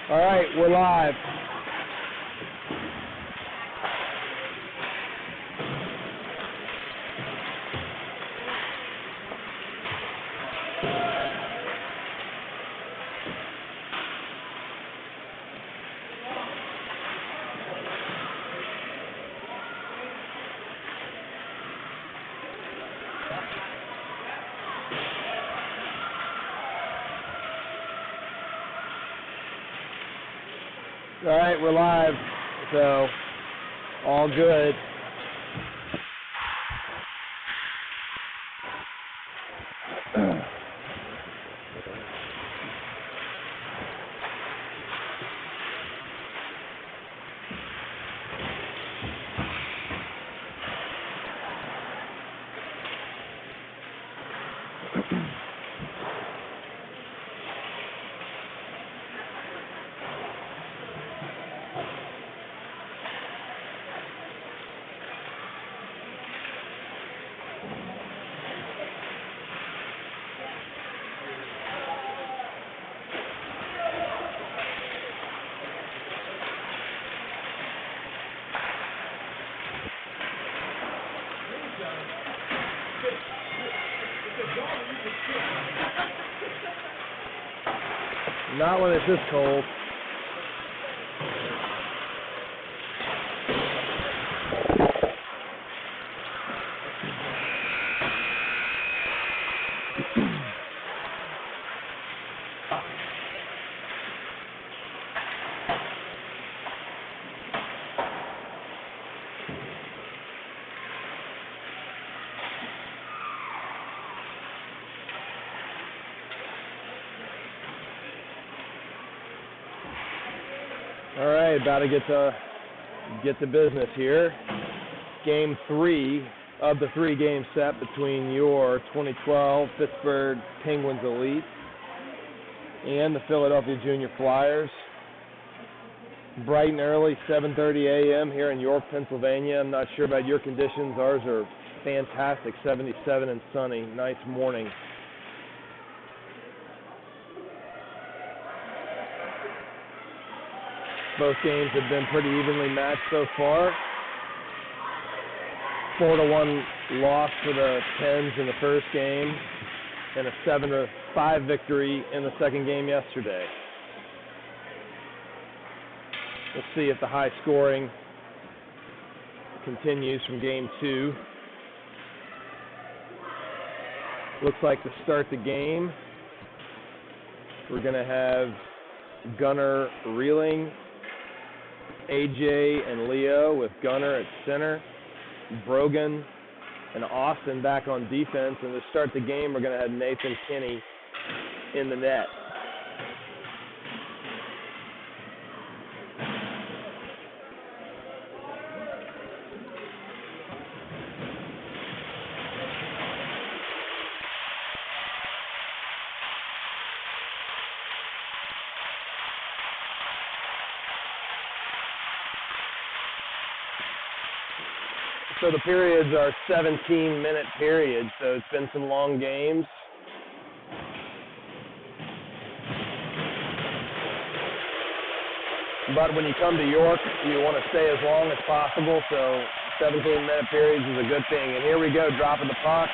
All right, we're live. All right, we're live, so all good. Not when it's this cold. All right, about to get to business here. Game 3 of the 3-game set between your 2012 Pittsburgh Penguins Elite and the Philadelphia Junior Flyers. Bright and early, 7:30 a.m. here in York, Pennsylvania. I'm not sure about your conditions. Ours are fantastic, 77 and sunny. Nice morning. Both games have been pretty evenly matched so far. 4-1 loss for the Pens in the first game, and a 7-5 victory in the second game yesterday. We'll see if the high scoring continues from game 2. Looks like to start the game, we're going to have Gunnar Reeling, AJ and Leo with Gunnar at center, Brogan and Austin back on defense, and to start the game we're going to have Nathan Kinney in the net. So the periods are 17-minute periods, so it's been some long games. But when you come to York, you want to stay as long as possible, so 17-minute periods is a good thing. And here we go, dropping the puck.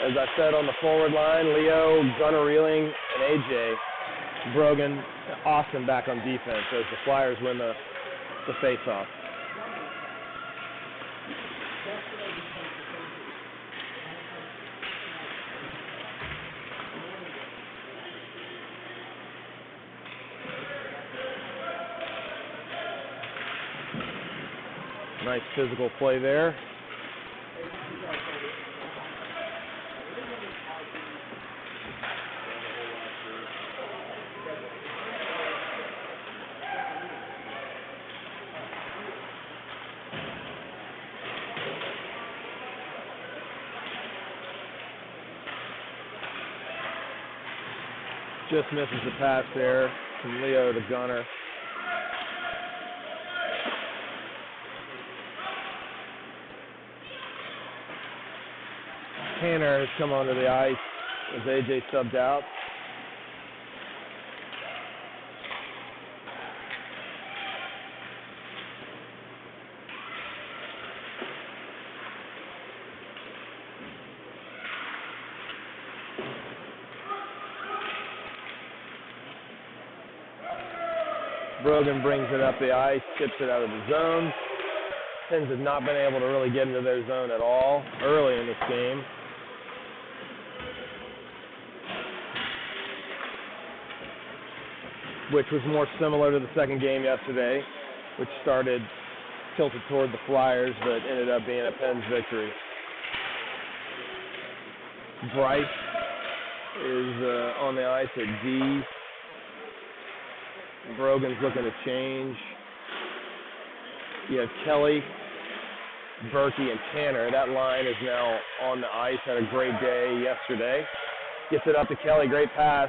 As I said on the forward line, Leo, Gunnar Reeling, and AJ, Brogan, Austin back on defense as the Flyers win the face-off. Nice physical play there. Just misses the pass there from Leo to Gunnar. Tanner has come onto the ice as AJ subbed out. Brogan brings it up the ice, tips it out of the zone. Pens have not been able to really get into their zone at all early in this game. Which was more similar to the second game yesterday, which started tilted toward the Flyers, but ended up being a Pens victory. Bryce is on the ice at D. Brogan's looking to change. You have Kelly, Berkey, and Tanner. That line is now on the ice. Had a great day yesterday. Gets it up to Kelly. Great pass.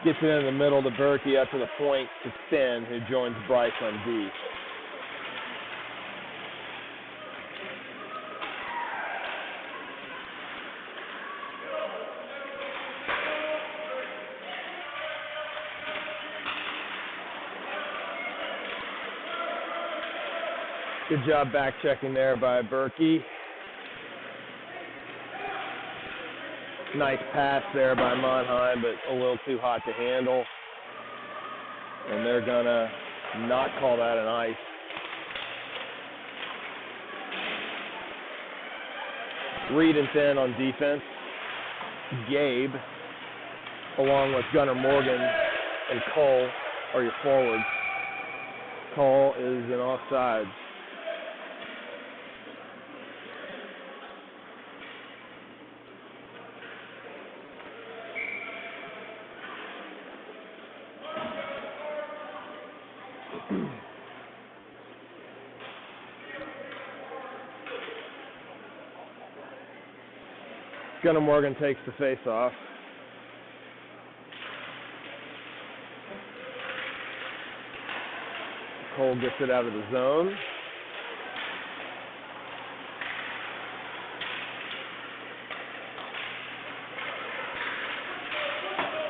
Gets it in the middle to Berkey up to the point to Finn, who joins Bryce on D. Good job back checking there by Berkey. Nice pass there by Monheim, but a little too hot to handle. And they're going to not call that an ice. Reed and Finn on defense. Gabe, along with Gunnar Morgan and Cole, are your forwards. Cole is in offsides. Gunnar Morgan takes the face-off. Cole gets it out of the zone.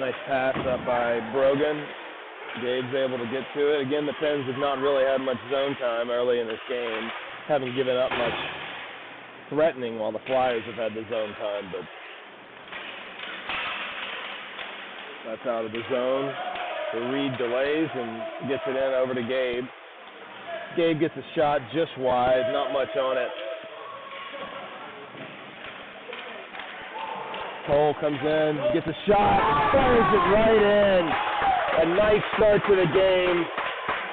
Nice pass up by Brogan. Gabe's able to get to it. Again, the Pens have not really had much zone time early in this game. Haven't given up much threatening while the Flyers have had the zone time, but that's out of the zone. So Reed delays and gets it in over to Gabe. Gabe gets a shot just wide, not much on it. Cole comes in, gets a shot, fires it right in. A nice start to the game.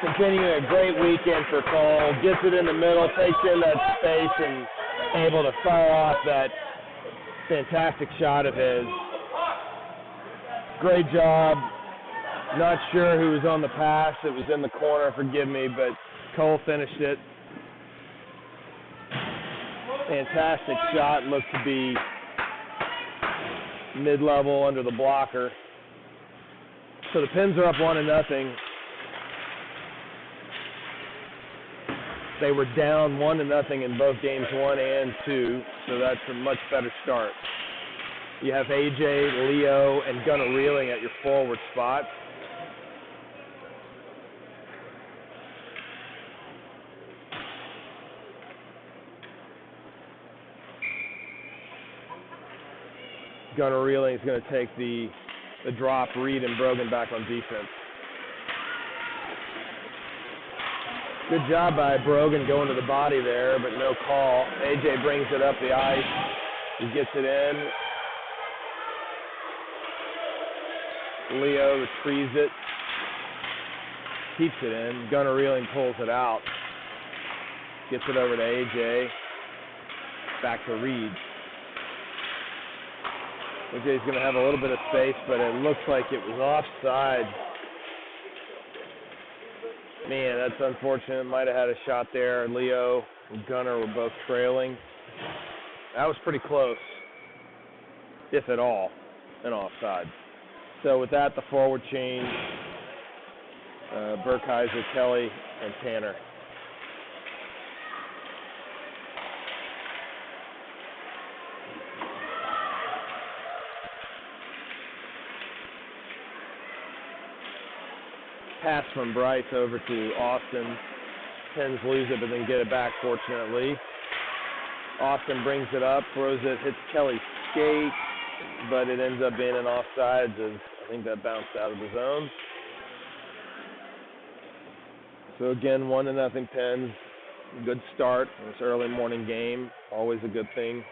Continuing a great weekend for Cole. Gets it in the middle, takes in that space, and able to fire off that fantastic shot of his. Great job. Not sure who was on the pass. It was in the corner, forgive me, but Cole finished it. Fantastic shot. Looked to be mid-level under the blocker. So the Pens are up 1-0. They were down 1-0 in both games 1 and 2, so that's a much better start. You have AJ, Leo, and Gunnar Reeling at your forward spot. Gunnar Reeling is going to take the drop. Reed and Brogan back on defense. Good job by Brogan going to the body there, but no call. AJ brings it up the ice. He gets it in. Leo retrieves it. Keeps it in. Gunnar Reeling pulls it out. Gets it over to AJ. Back to Reed. AJ's going to have a little bit of space, but it looks like it was offside. Man, that's unfortunate. Might have had a shot there. Leo and Gunnar were both trailing. That was pretty close, if at all, an offside. So with that, the forward change, Burkheiser, Kelly, and Tanner. Pass from Bryce over to Austin. Pens lose it, but then get it back, fortunately. Austin brings it up, throws it, hits Kelly's skate, but it ends up being an offsides as think that bounced out of the zone. So again, 1-0 Pens. Good start in this early morning game. Always a good thing.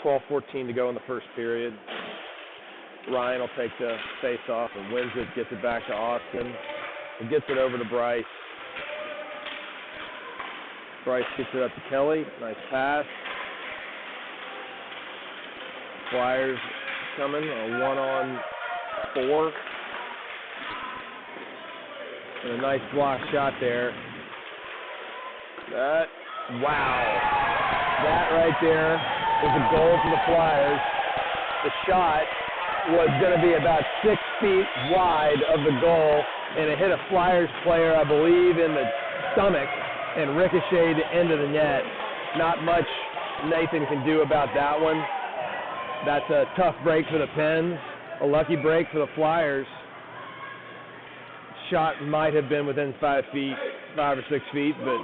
12:14 to go in the first period. Ryan will take the face-off and wins it, gets it back to Austin, and gets it over to Bryce. Bryce gets it up to Kelly. Nice pass. Flyers coming, a 1-on-4. And a nice block shot there. Wow. That right there is a goal for the Flyers. The shot was going to be about 6 feet wide of the goal, and it hit a Flyers player, I believe, in the stomach and ricocheted into the net. Not much Nathan can do about that one. That's a tough break for the Pens, a lucky break for the Flyers. Shot might have been within 5 or 6 feet, but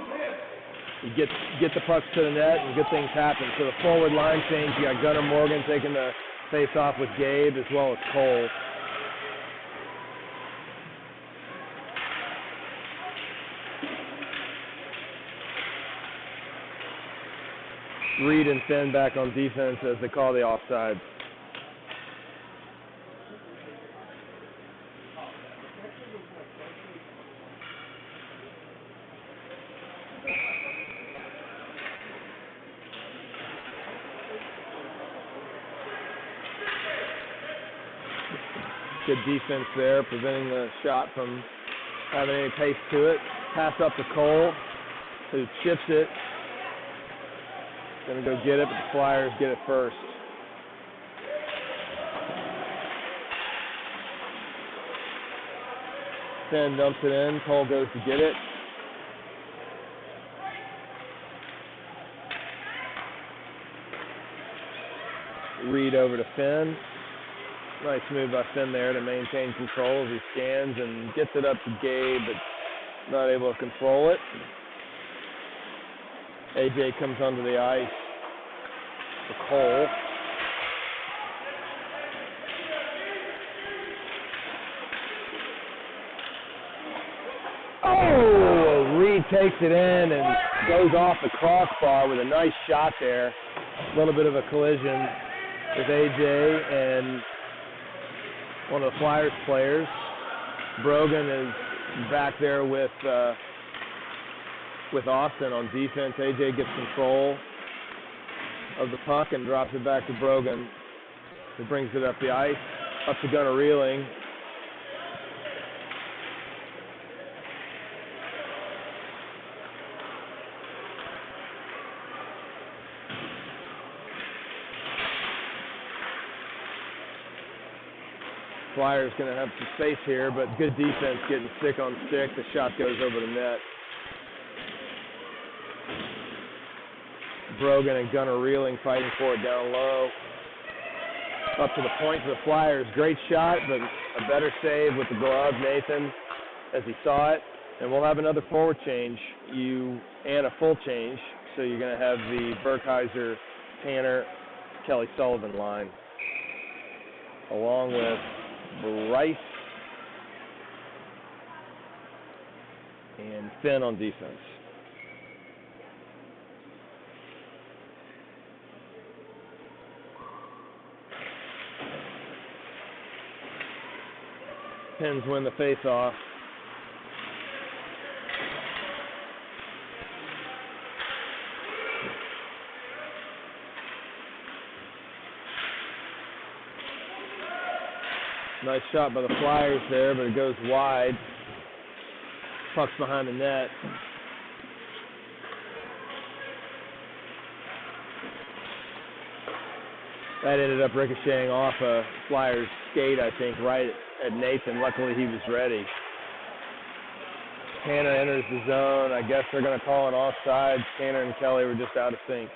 you get the pucks to the net and good things happen. So the forward line change, you got Gunnar Morgan taking the face-off with Gabe as well as Cole. Reed and Finn back on defense as they call the offside. Good defense there, preventing the shot from having any pace to it. Pass up to Cole, who chips it. Gonna go get it, but the Flyers get it first. Finn dumps it in. Cole goes to get it. Reed over to Finn. Nice move by Finn there to maintain control as he scans and gets it up to Gabe, but not able to control it. AJ comes onto the ice for Cole. Oh! Reed takes it in and goes off the crossbar with a nice shot there. A little bit of a collision with AJ and one of the Flyers players. Brogan is back there with Austin on defense. AJ gets control of the puck and drops it back to Brogan, who brings it up the ice, up to Gunnar Reeling. Flyers going to have some space here, but good defense getting stick on stick. The shot goes over the net. Brogan and Gunnar Reeling fighting for it down low. Up to the point for the Flyers. Great shot, but a better save with the glove, Nathan, as he saw it. And we'll have another forward change, and a full change. So you're going to have the Burkheiser, Tanner, Kelly Sullivan line, along with Bryce and Finn on defense. Pens win the face-off. Nice shot by the Flyers there, but it goes wide. Puck's behind the net. That ended up ricocheting off a Flyers skate, I think, right at Nathan. Luckily, he was ready. Tanner enters the zone. I guess they're going to call an offside. Tanner and Kelly were just out of sync.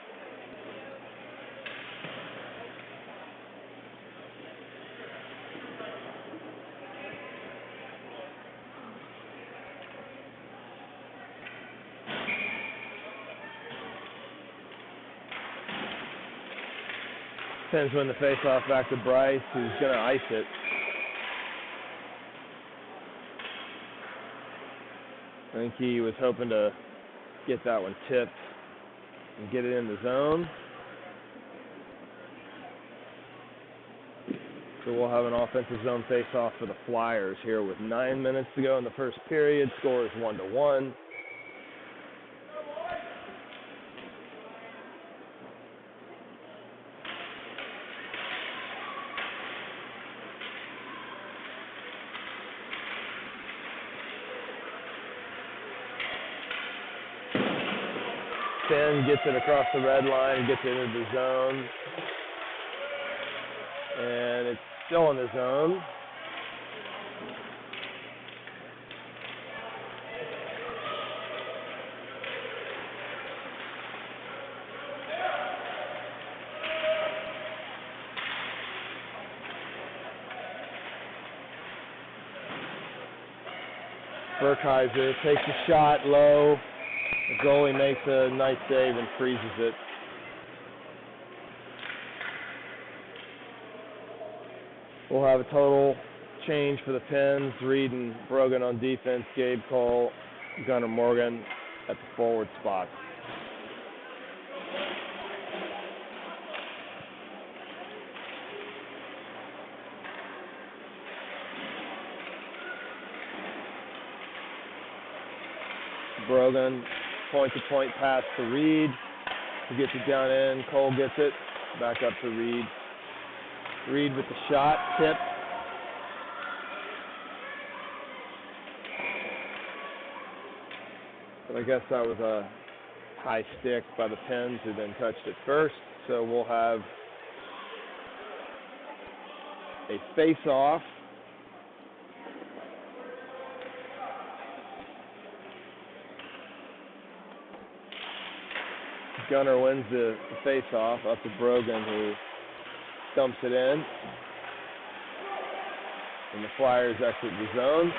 Pens win the face-off back to Bryce, who's going to ice it. I think he was hoping to get that one tipped and get it in the zone. So we'll have an offensive zone face-off for the Flyers here with 9 minutes to go in the first period. Score is 1-1. Finn gets it across the red line, gets it into the zone. And it's still in the zone. Burkheiser takes a shot low. The goalie makes a nice save and freezes it. We'll have a total change for the Pens. Reed and Brogan on defense. Gabe Cole, Gunnar Morgan at the forward spot. Brogan, point-to-point pass to Reed. He gets it down in. Cole gets it. Back up to Reed. Reed with the shot, tip. But I guess that was a high stick by the Pens, who then touched it first. So we'll have a face-off. Gunner wins the face-off up to Brogan, who dumps it in. And the Flyers exit the zone.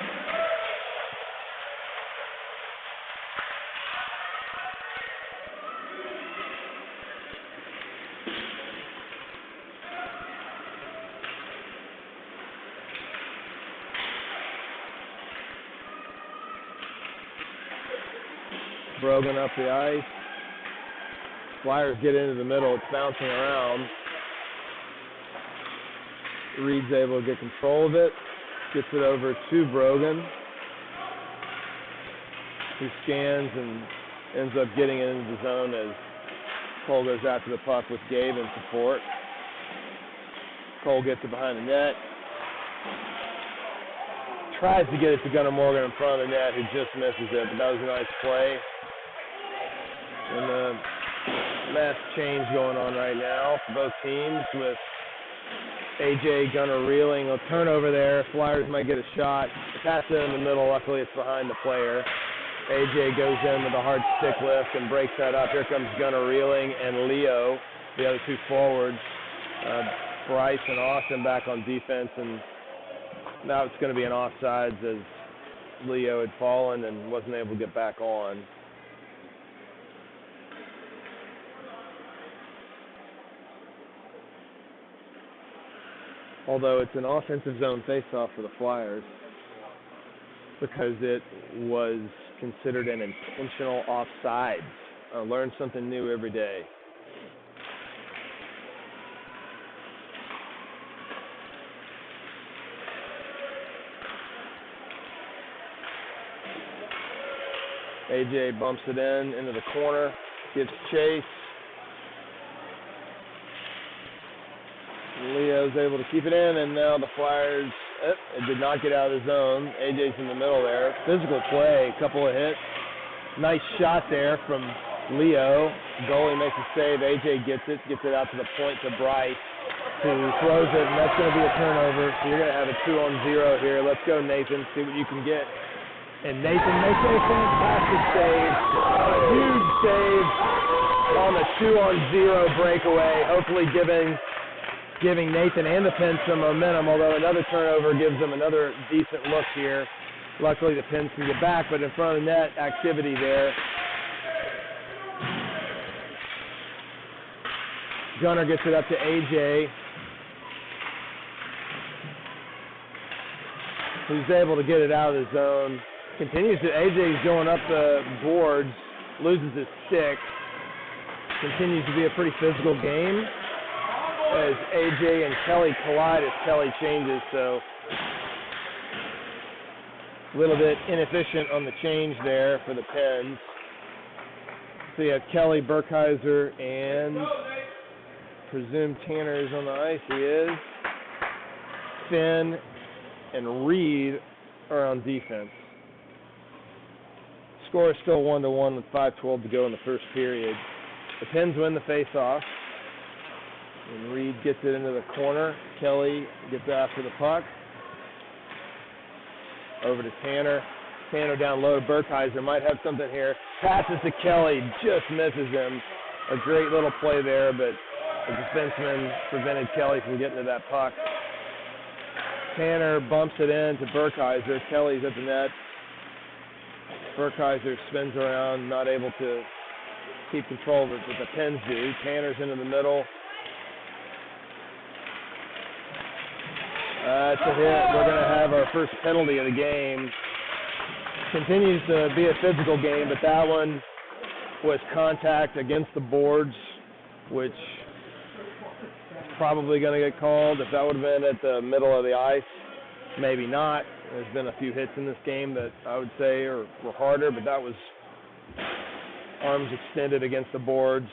Brogan up the ice. Flyers get into the middle. It's bouncing around. Reed's able to get control of it. Gets it over to Brogan, who scans and ends up getting it into the zone as Cole goes after the puck with Gabe in support. Cole gets it behind the net. Tries to get it to Gunnar Morgan in front of the net, who just misses it, but that was a nice play. And the mass change going on right now for both teams, with AJ Gunnar reeling. A turnover there. Flyers might get a shot. Pass it in the middle. Luckily, it's behind the player. AJ goes in with a hard stick lift and breaks that up. Here comes Gunnar reeling, and Leo, the other two forwards, Bryce and Austin back on defense, and now it's going to be an offsides as Leo had fallen and wasn't able to get back on. Although it's an offensive zone faceoff for the Flyers because it was considered an intentional offsides. Learn something new every day. AJ bumps it into the corner, gets chase. Leo's able to keep it in, and now the Flyers, it did not get out of the zone. AJ's in the middle there. Physical play, a couple of hits. Nice shot there from Leo. Goalie makes a save. AJ gets it out to the point to Bryce, who throws it, and that's going to be a turnover. So you're going to have a 2-on-0 here. Let's go, Nathan, see what you can get. And Nathan makes a fantastic save. A huge save on the 2-on-0 breakaway, hopefully giving Nathan and the Pens some momentum, although another turnover gives them another decent look here. Luckily, the Pens can get back, but in front of the net, activity there. Gunnar gets it up to AJ, who's able to get it out of the zone Continues to, AJ's going up the boards, loses his stick. Continues to be a pretty physical game as AJ and Kelly collide as Kelly changes, so a little bit inefficient on the change there for the Pens. So you have Kelly, Burkheiser, and presumed Tanner is on the ice. He is. Finn and Reed are on defense. Score is still 1-1 with 5:12 to go in the first period. The Pens win the face-off. And Reed gets it into the corner. Kelly gets after the puck. Over to Tanner. Tanner down low to Burkheiser. Might have something here. Passes to Kelly. Just misses him. A great little play there, but the defenseman prevented Kelly from getting to that puck. Tanner bumps it in to Burkheiser. Kelly's at the net. Burkheiser spins around, not able to keep control of it, but the Pens do. Tanner's into the middle. That's a hit. We're going to have our first penalty of the game. Continues to be a physical game, but that one was contact against the boards, which is probably going to get called. If that would have been at the middle of the ice, maybe not. There's been a few hits in this game that I would say were harder, but that was arms extended against the boards.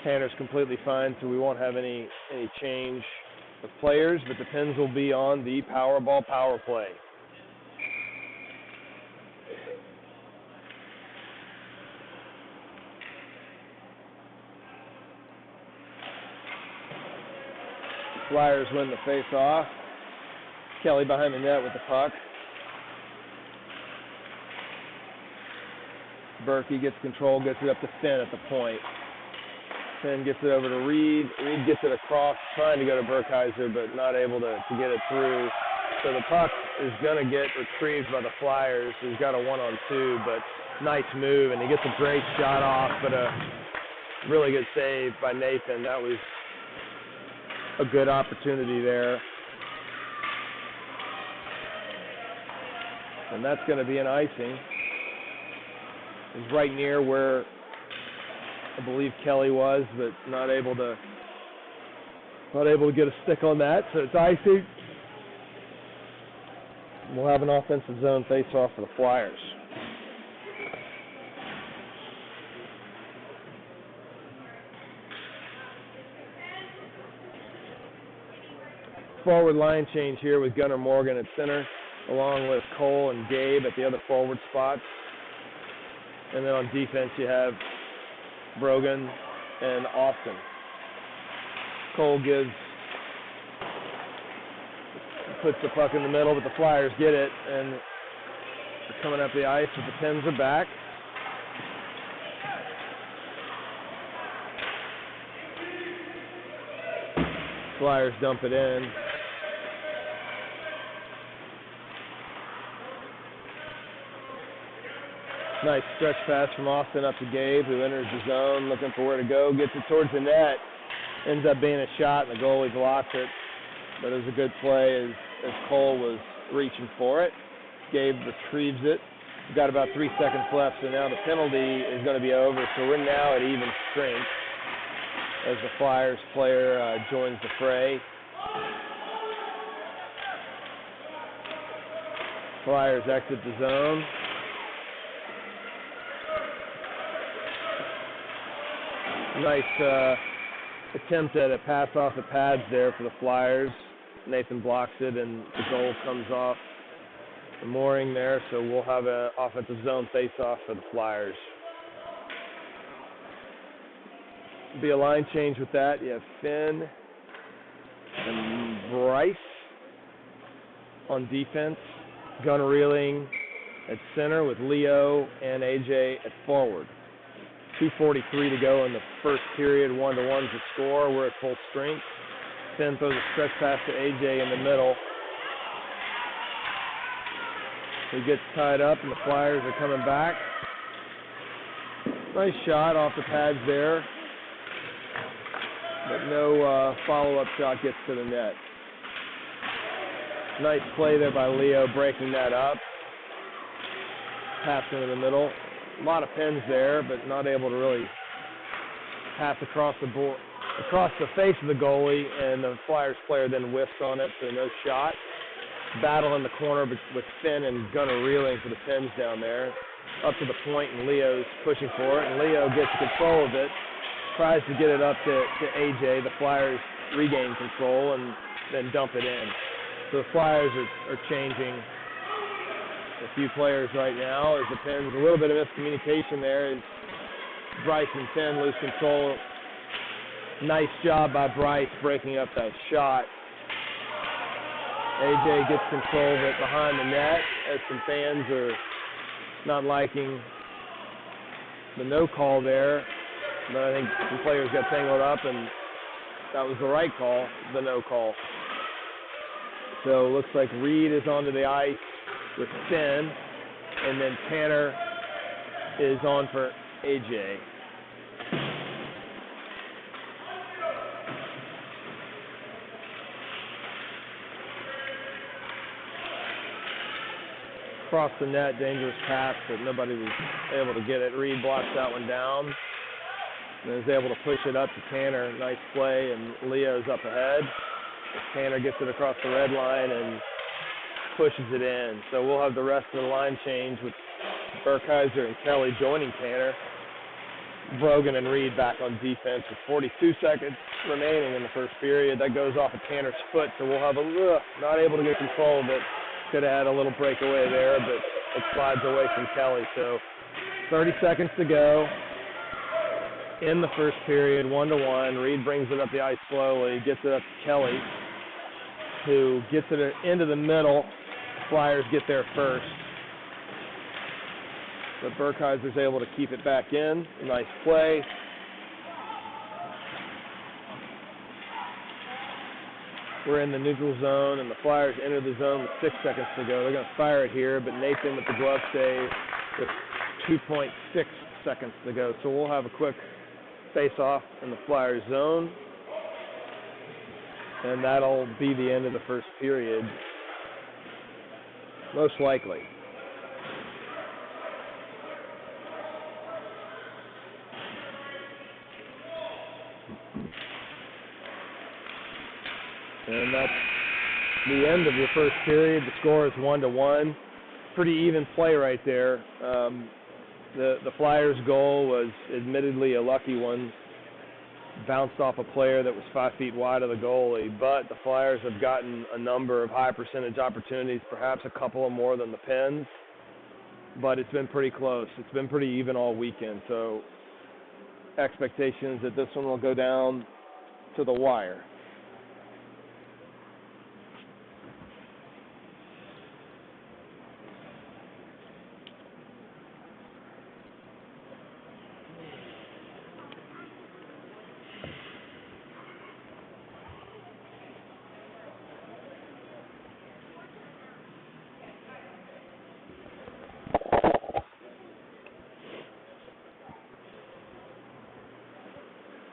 Tanner's completely fine, so we won't have any change of players, but the Pens will be on the Powerball power play. Flyers win the face-off. Kelly behind the net with the puck. Berkey gets control, gets it up to Finn at the point. Finn gets it over to Reed. Reed gets it across, trying to go to Burkheiser, but not able to get it through. So the puck is going to get retrieved by the Flyers. He's got a 1-on-2, but nice move, and he gets a great shot off, but a really good save by Nathan. That was a good opportunity there. And that's going to be an icing. It's right near where I believe Kelly was, but not able to get a stick on that, so it's icing. We'll have an offensive zone face-off for the Flyers. Forward line change here with Gunnar Morgan at center, along with Cole and Gabe at the other forward spots. And then on defense you have Brogan and Austin. Cole puts the puck in the middle, but the Flyers get it, and they're coming up the ice, but the Pens are back. Flyers dump it in. Nice stretch pass from Austin up to Gabe, who enters the zone, looking for where to go, gets it towards the net. Ends up being a shot, and the goalie blocks it. But it was a good play as Cole was reaching for it. Gabe retrieves it. We've got about 3 seconds left, so now the penalty is going to be over. So we're now at even strength as the Flyers player joins the fray. Flyers exit the zone. Nice attempt at a pass off the pads there for the Flyers. Nathan blocks it, and the goal comes off the mooring there, so we'll have an offensive zone face-off for the Flyers. Be a line change with that. You have Finn and Bryce on defense. Gunnar Reeling at center with Leo and AJ at forward. 2:43 to go in the first period, 1-1 to score. We're at full strength. Finn throws a stretch pass to AJ in the middle. He gets tied up, and the Flyers are coming back. Nice shot off the pads there, but no follow-up shot gets to the net. Nice play there by Leo, breaking that up. pass into the middle. A lot of pins there, but not able to really pass across the board, across the face of the goalie, and the Flyers player then whiffs on it, so no shot. Battle in the corner with Finn and Gunnar reeling for the pins down there. Up to the point, and Leo's pushing for it, and Leo gets control of it, tries to get it up to AJ. The Flyers regain control and then dump it in. So the Flyers are changing a few players right now as the Pens, a little bit of miscommunication there as Bryce and Finn lose control. Nice job by Bryce breaking up that shot. AJ gets control of it behind the net as some fans are not liking the no call there. But I think some players got tangled up, and that was the right call, the no call. So it looks like Reed is onto the ice with Finn, and then Tanner is on for AJ. Across the net, dangerous pass, but nobody was able to get it. Reed blocks that one down and is able to push it up to Tanner. Nice play, and Leo's up ahead. Tanner gets it across the red line and pushes it in. So we'll have the rest of the line change with Burkheiser and Kelly joining Tanner. Brogan and Reed back on defense with 42 seconds remaining in the first period. That goes off of Tanner's foot, so we'll have not able to get control of it. Could have had a little breakaway there, but it slides away from Kelly. So 30 seconds to go in the first period, 1-1. Reed brings it up the ice slowly, gets it up to Kelly, who gets it into the middle. Flyers get there first. But Burkheiser's able to keep it back in. Nice play. We're in the neutral zone, and the Flyers enter the zone with 6 seconds to go. They're going to fire it here, but Nathan with the glove save with 2.6 seconds to go. So we'll have a quick face-off in the Flyers zone, and that'll be the end of the first period, most likely. And that's the end of the first period. The score is 1-1. Pretty even play right there. The Flyers' goal was admittedly a lucky one. Bounced off a player that was 5 feet wide of the goalie. But the Flyers have gotten a number of high percentage opportunities, perhaps a couple of more than the Pens. But it's been pretty close. It's been pretty even all weekend. So expectations that this one will go down to the wire.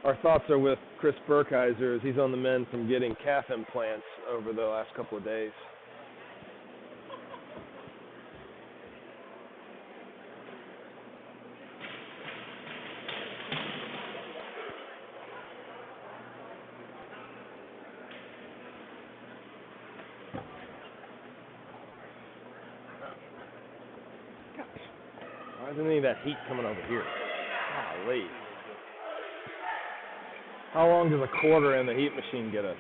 Our thoughts are with Chris Burkheiser as he's on the mend from getting calf implants over the last couple of days. Gosh, why isn't any of that heat coming over here? Golly. How long does a quarter in the heat machine get us?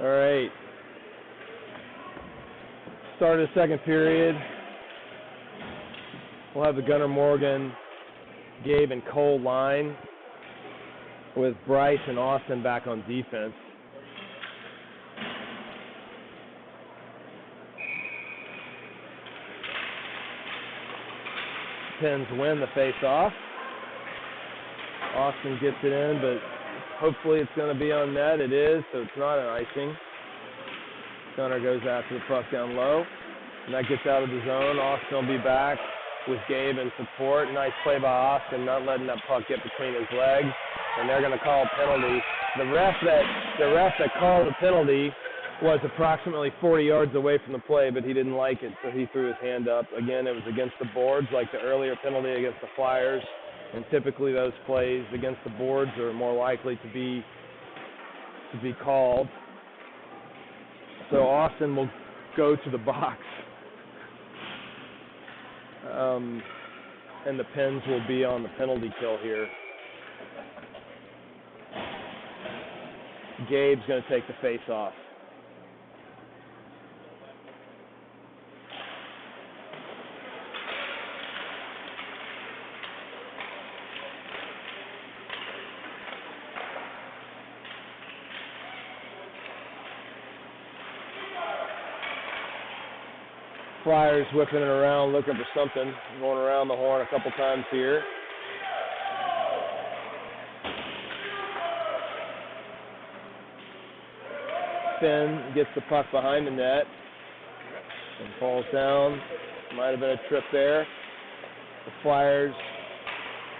All right. Start of the second period. We'll have the Gunnar Morgan, Gabe, and Cole line with Bryce and Austin back on defense. Pens win the face-off. Austin gets it in, but hopefully it's going to be on net. It is, so it's not an icing. Gunnar goes after the puck down low, and that gets out of the zone. Austin will be back with Gabe in support. Nice play by Austin, not letting that puck get between his legs, and they're going to call a penalty. The ref that called the penalty was approximately 40 yards away from the play, but he didn't like it, so he threw his hand up. Again, it was against the boards, like the earlier penalty against the Flyers, and typically those plays against the boards are more likely to be called. So Austin will go to the box, and the Pens will be on the penalty kill here. Gabe's going to take the face-off. Flyers whipping it around, looking for something, going around the horn a couple times here. Finn gets the puck behind the net and falls down. Might have been a trip there. The Flyers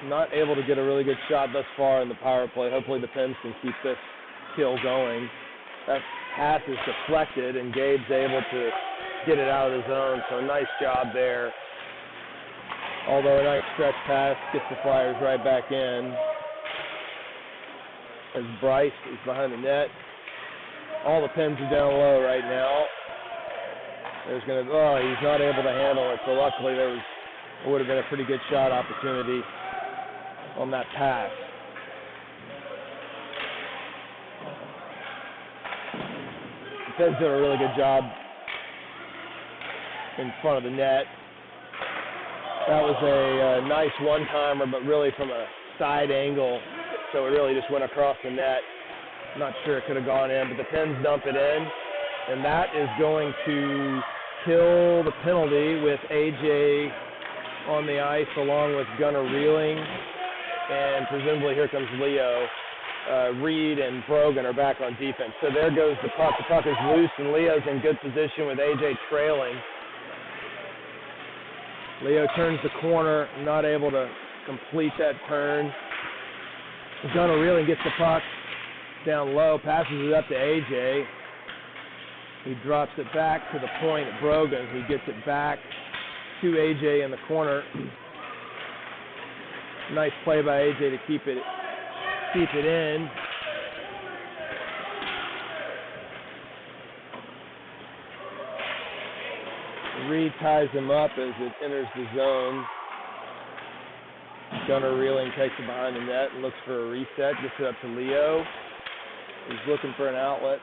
not able to get a really good shot thus far in the power play. Hopefully the Pens can keep this kill going. That pass is deflected, and Gabe's able to get it out of the zone, so nice job there. Although a nice stretch pass gets the Flyers right back in. As Bryce is behind the net. All the Pens are down low right now. He's not able to handle it, so luckily it would have been a pretty good shot opportunity on that pass. The Pens did a really good job in front of the net. That was a nice one-timer, but really from a side angle, so it really just went across the net. Not sure it could have gone in, but the Pens dump it in, and that is going to kill the penalty with AJ on the ice along with Gunnar Reeling, and presumably here comes Leo. Reed and Brogan are back on defense. So there goes the puck. The puck is loose, and Leo's in good position with AJ trailing. Leo turns the corner, not able to complete that turn. Gunnar Reeling gets the puck down low, passes it up to AJ. He drops it back to the point at Brogan, who gets it back to AJ in the corner. Nice play by AJ to keep it in. Reed ties him up as it enters the zone. Gunnar Reeling takes it behind the net and looks for a reset, gets it up to Leo. He's looking for an outlet.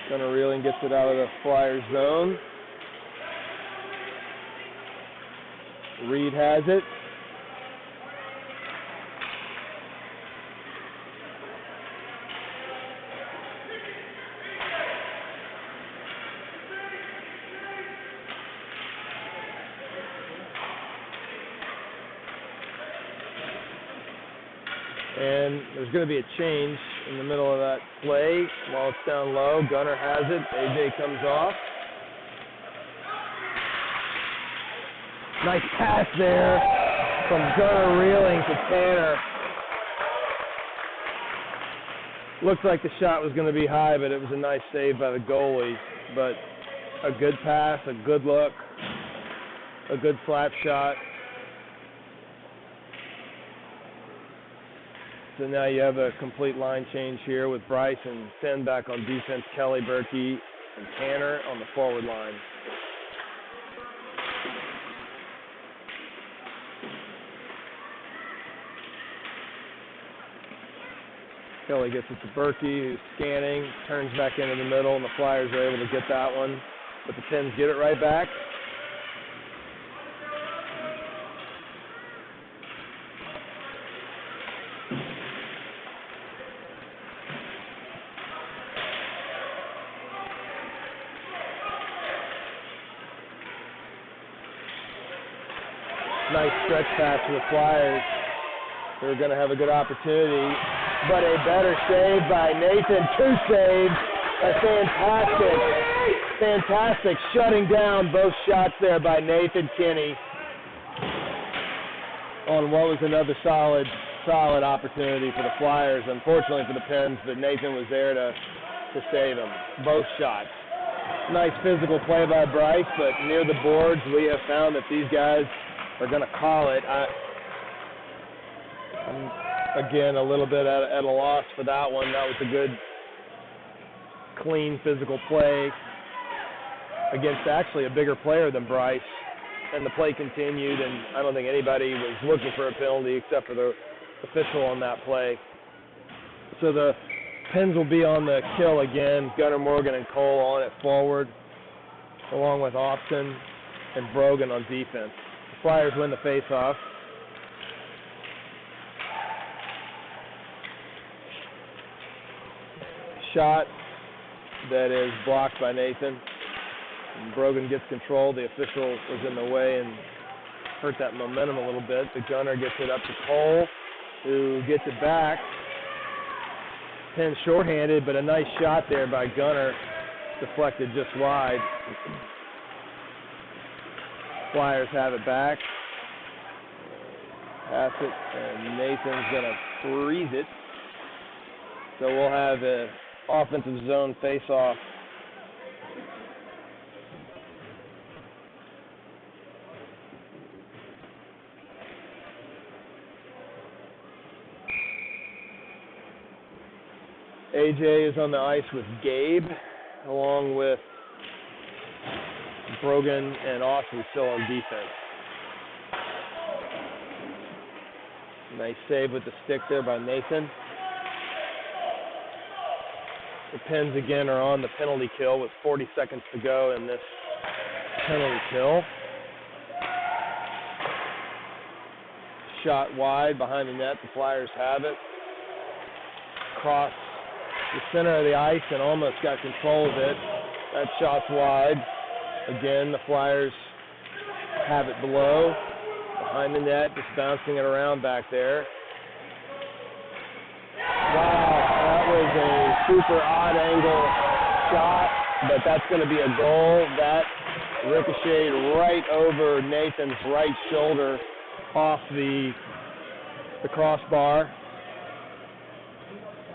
Gunnar Reeling gets it out of the Flyers zone. Reed has it. And there's going to be a change in the middle of that play. While it's down low, Gunnar has it. AJ comes off. Nice pass there from Gunnar Reeling to Tanner. Looked like the shot was going to be high, but it was a nice save by the goalie. But a good pass, a good look, a good slap shot. So now you have a complete line change here with Bryce and Finn back on defense, Kelly, Berkey, and Tanner on the forward line. Kelly gets it to Berkey, who's scanning, turns back into the middle, and the Flyers are able to get that one. But the Pens get it right back. Nice stretch pass for the Flyers. They're going to have a good opportunity, but a better save by Nathan. Two saves. A fantastic shutting down both shots there by Nathan Kinney. on what was another solid opportunity for the Flyers. Unfortunately for the Pens, but Nathan was there to save them. Both shots. Nice physical play by Bryce, but near the boards, we have found that these guys are going to call it. I'm, again, a little bit at a loss for that one. That was a good, clean physical play against actually a bigger player than Bryce. And the play continued, and I don't think anybody was looking for a penalty except for the official on that play. So the Pens will be on the kill again. Gunnar, Morgan, and Cole on it forward, along with Austin and Brogan on defense. The Flyers win the face-off. Shot that is blocked by Nathan. And Brogan gets control. The official was in the way and hurt that momentum a little bit. The Gunner gets it up to Cole, who gets it back. Pens shorthanded, but a nice shot there by Gunner, deflected just wide. Flyers have it back. Pass it, and Nathan's going to freeze it. So we'll have an offensive zone face-off. AJ is on the ice with Gabe, along with Brogan and Austin still on defense. Nice save with the stick there by Nathan. The Pens again are on the penalty kill with 40 seconds to go in this penalty kill. Shot wide behind the net. The Flyers have it. Cross the center of the ice and almost got control of it. That shot's wide. Again, the Flyers have it below, behind the net, just bouncing it around back there. Wow, that was a super odd angle shot, but that's going to be a goal. That ricocheted right over Nathan's right shoulder off the crossbar.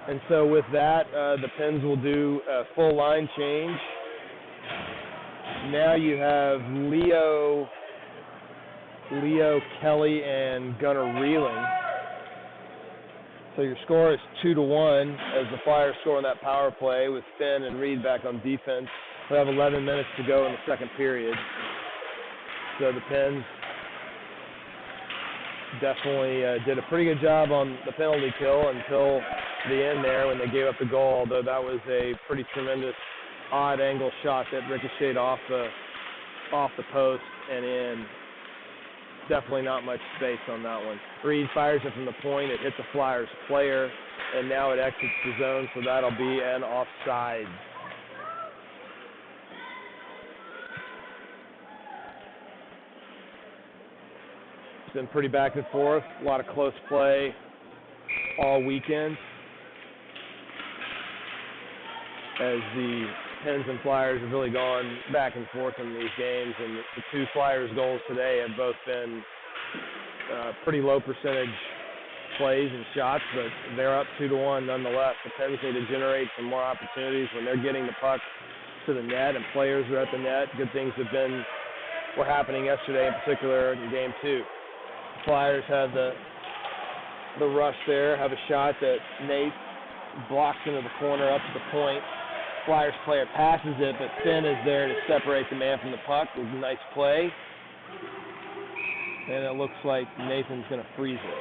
And so with that, the Pens will do a full line change. Now you have Leo, Kelly, and Gunnar Reeling. So your score is 2-1 as the Flyers score on that power play with Finn and Reed back on defense. We have 11 minutes to go in the second period. So the Pens definitely did a pretty good job on the penalty kill until the end there when they gave up the goal, although that was a pretty tremendous odd angle shot that ricocheted off the post and in. Definitely not much space on that one. Reed fires it from the point. It hits the Flyers player, and now it exits the zone, so that'll be an offside. It's been pretty back and forth, a lot of close play all weekend as the Pens and Flyers have really gone back and forth in these games, and the two Flyers goals today have both been pretty low percentage plays and shots, but they're up 2-1 nonetheless. The Pens need to generate some more opportunities when they're getting the puck to the net and players are at the net. Good things were happening yesterday, in particular in Game 2. The Flyers have the rush there, have a shot that Nate blocks into the corner up to the point. Flyers player passes it, but Finn is there to separate the man from the puck. It was a nice play. And it looks like Nathan's going to freeze it.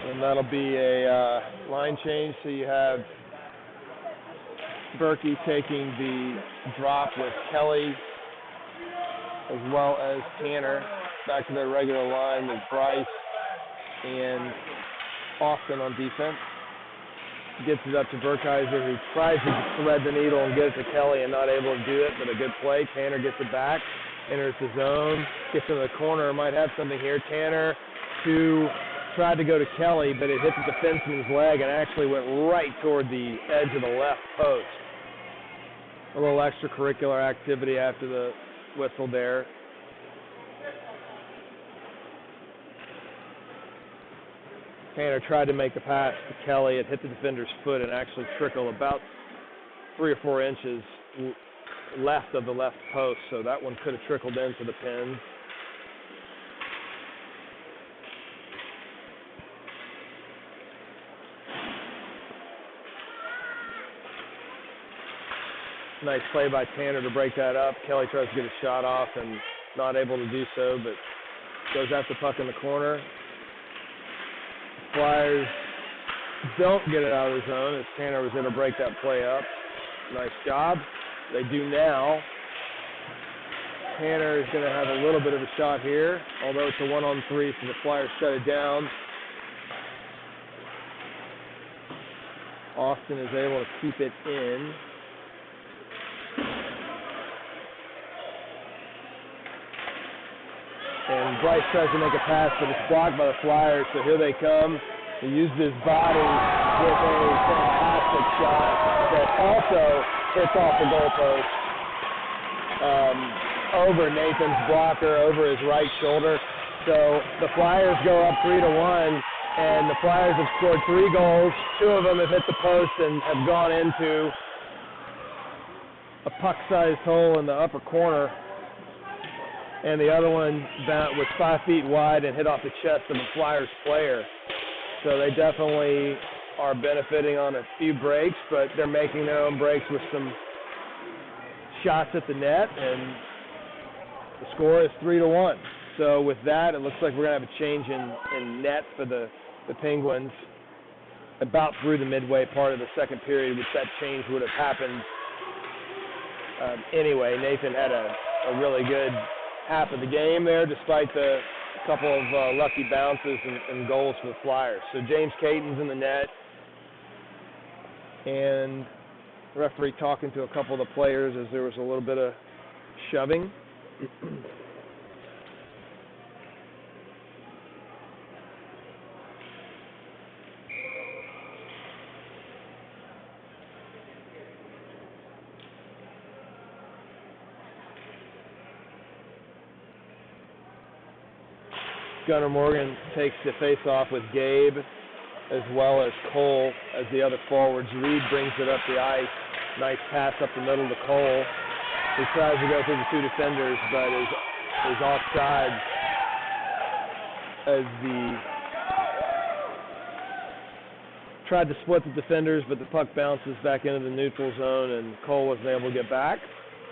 And that'll be a line change, so you have Berkey taking the drop with Kelly as well as Tanner back to their regular line with Bryce and Austin on defense. Gets it up to Berkeiser, who tries to thread the needle and get it to Kelly and not able to do it, but a good play. Tanner gets it back. Enters the zone, gets into the corner, might have something here. Tanner tried to go to Kelly, but it hit the defenseman's leg and actually went right toward the edge of the left post. A little extracurricular activity after the whistle there. Tanner tried to make the pass to Kelly. It hit the defender's foot and actually trickled about 3 or 4 inches left of the left post, so that one could have trickled into the pins. Nice play by Tanner to break that up. Kelly tries to get a shot off and not able to do so, but goes after the puck in the corner. Flyers don't get it out of the zone as Tanner was going to break that play up. Nice job. They do now. Tanner is going to have a little bit of a shot here, although it's a 1-on-3, so the Flyers shut it down. Austin is able to keep it in. And Bryce tries to make a pass, but it's blocked by the Flyers, so here they come. He used his body with a fantastic shot that also hits off the goalpost over Nathan's blocker, over his right shoulder. So the Flyers go up 3-1, and the Flyers have scored 3 goals. 2 of them have hit the post and have gone into a puck-sized hole in the upper corner. And the other one was 5 feet wide and hit off the chest of a Flyers player. So they definitely are benefiting on a few breaks, but they're making their own breaks with some shots at the net, and the score is 3-1. So with that, it looks like we're going to have a change in net for the Penguins about through the midway part of the second period, which that change would have happened anyway. Nathan had a really good half of the game there, despite the couple of lucky bounces and goals for the Flyers. So James Caton's in the net, and the referee talking to a couple of the players as there was a little bit of shoving. Gunnar Morgan takes the face-off with Gabe as well as Cole as the other forwards. Reed brings it up the ice. Nice pass up the middle to Cole. He tries to go through the 2 defenders, but is offside as tried to split the defenders, but the puck bounces back into the neutral zone, and Cole wasn't able to get back.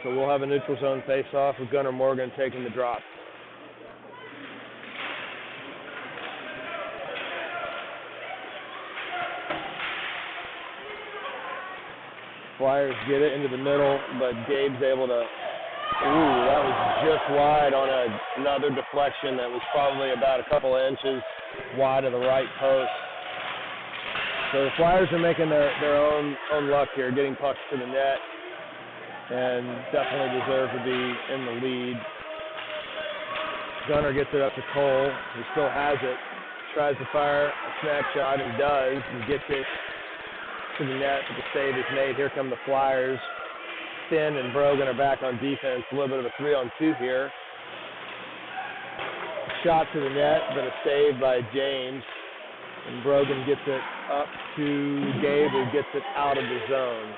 So we'll have a neutral zone face-off with Gunnar Morgan taking the drop. Flyers get it into the middle, but Gabe's able to, that was just wide on another deflection that was probably about a couple of inches wide of the right post. So the Flyers are making their own luck here, getting pucks to the net, and definitely deserve to be in the lead. Gunnar gets it up to Cole. He still has it. Tries to fire a snapshot and does, and gets it to the net, but the save is made. Here come the Flyers. Finn and Brogan are back on defense. A little bit of a 3-on-2 here. Shot to the net, but a save by James. And Brogan gets it up to Gabe, who gets it out of the zone.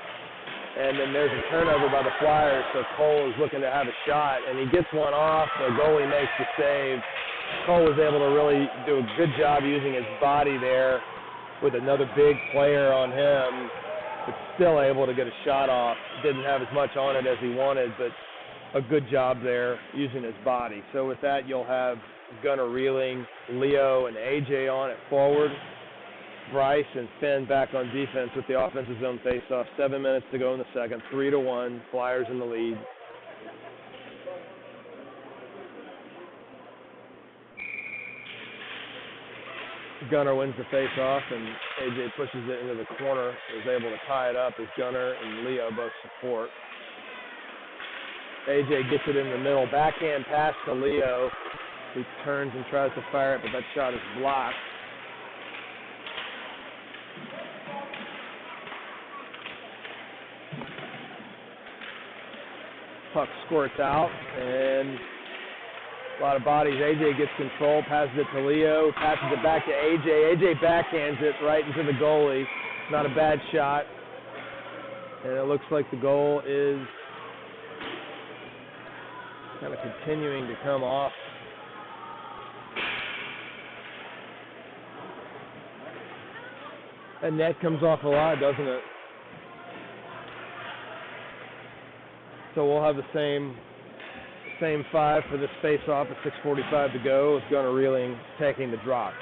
And then there's a turnover by the Flyers, so Cole is looking to have a shot, and he gets one off. The goalie makes the save. Cole was able to really do a good job using his body there with another big player on him, but still able to get a shot off. Didn't have as much on it as he wanted, but a good job there using his body. So with that, you'll have Gunnar reeling, Leo and AJ on at forward, Bryce and Finn back on defense with the offensive zone faceoff. 7 minutes to go in the second, 3-1, Flyers in the lead. Gunnar wins the face-off, and AJ pushes it into the corner. Is able to tie it up as Gunnar and Leo both support. AJ gets it in the middle. Backhand pass to Leo, who turns and tries to fire it, but that shot is blocked. Puck squirts out, and a lot of bodies. AJ gets control, passes it to Leo, passes it back to AJ. AJ backhands it right into the goalie. Not a bad shot. And it looks like the goal is kind of continuing to come off. And net comes off a lot, doesn't it? So we'll have the same five for this face-off at 6:45 to go, with Gunnar Reeling taking the drop.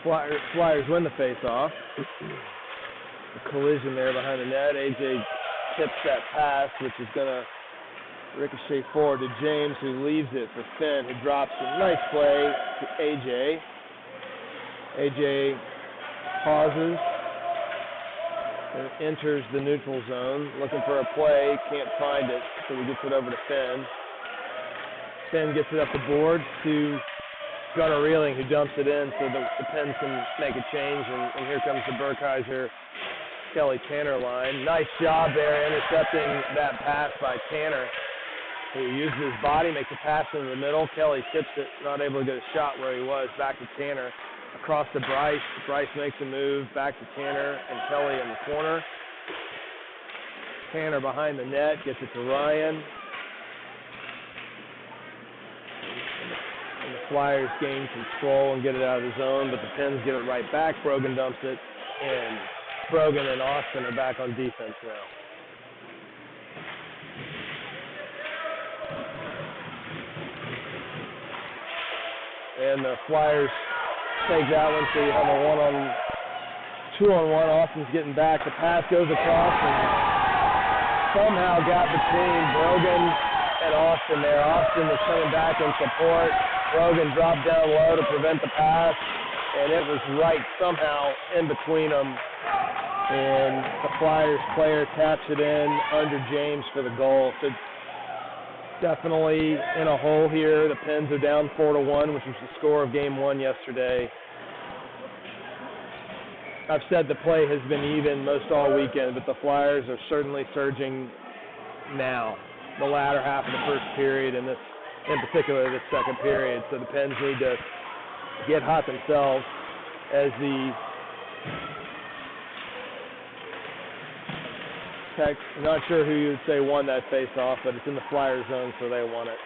Flyers win the face-off. A collision there behind the net. AJ tips that pass, which is going to ricochet forward to James, who leaves it for Finn, who drops a nice play to AJ. AJ pauses and enters the neutral zone, looking for a play, can't find it, so he gets it over to Finn. Finn gets it up the boards to Gunnar Reeling, who dumps it in so the Pens can make a change, and here comes the Burkheiser Kelly Tanner line. Nice job there intercepting that pass by Tanner, who uses his body, makes a pass in the middle. Kelly tips it, not able to get a shot where he was. Back to Tanner. Across to Bryce. Bryce makes a move. Back to Tanner and Kelly in the corner. Tanner behind the net, gets it to Ryan. And the Flyers gain control and get it out of the zone, but the Pens get it right back. Brogan dumps it, and Brogan and Austin are back on defense now. And the Flyers take that one, so you have a 2-on-1. Austin's getting back. The pass goes across and somehow got between Brogan and Austin there. Austin was coming back in support. Brogan dropped down low to prevent the pass, and it was right somehow in between them. And the Flyers player taps it in under James for the goal. So definitely in a hole here. The Pens are down 4-1, which was the score of Game 1 yesterday. I've said the play has been even most all weekend, but the Flyers are certainly surging now, the latter half of the first period, and this, in particular, this second period. So the Pens need to get hot themselves as the I'm not sure who you would say won that face-off, but it's in the Flyer zone, so they won it.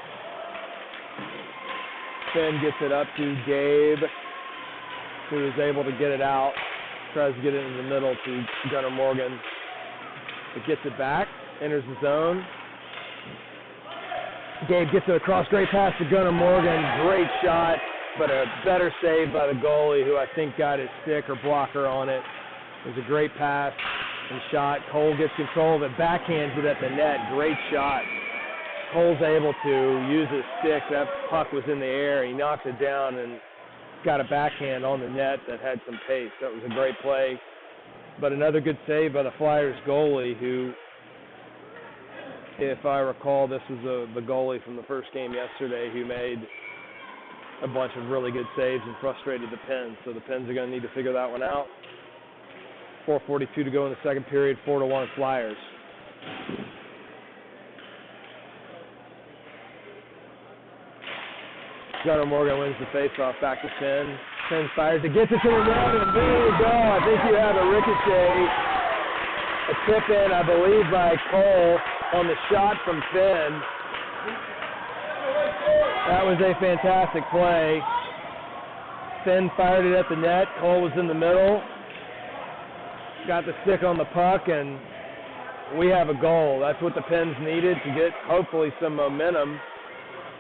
Finn gets it up to Gabe, who is able to get it out. Tries to get it in the middle to Gunnar Morgan. It gets it back, enters the zone. Gabe gets it across. Great pass to Gunnar Morgan. Great shot, but a better save by the goalie, who I think got his stick or blocker on it. It was a great pass and shot. Cole gets control of it, backhands it at the net. Great shot. Cole's able to use his stick. That puck was in the air. He knocked it down and got a backhand on the net that had some pace. That was a great play. But another good save by the Flyers goalie, who, if I recall, this was the goalie from the first game yesterday, who made a bunch of really good saves and frustrated the Pens. So the Pens are going to need to figure that one out. 4:42 to go in the second period, 4-1 Flyers. Gunnar Morgan wins the faceoff, back to Finn. Finn fires it, gets it to the net, and there you go. I think you have a ricochet, a tip in, I believe, by Cole on the shot from Finn. That was a fantastic play. Finn fired it at the net. Cole was in the middle. Got the stick on the puck, and we have a goal. That's what the Pens needed to get, hopefully, some momentum.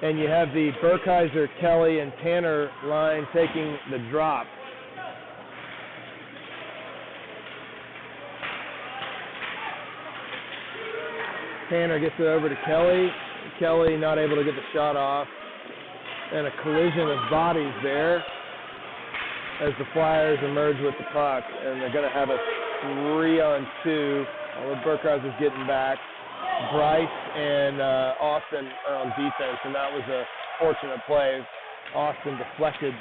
And you have the Burkheiser, Kelly, and Tanner line taking the drop. Tanner gets it over to Kelly. Kelly not able to get the shot off. And a collision of bodies there. as the Flyers emerge with the puck, and they're going to have a 3-on-2. Although Burkheiser's getting back. Bryce and Austin are on defense, and that was a fortunate play. Austin deflected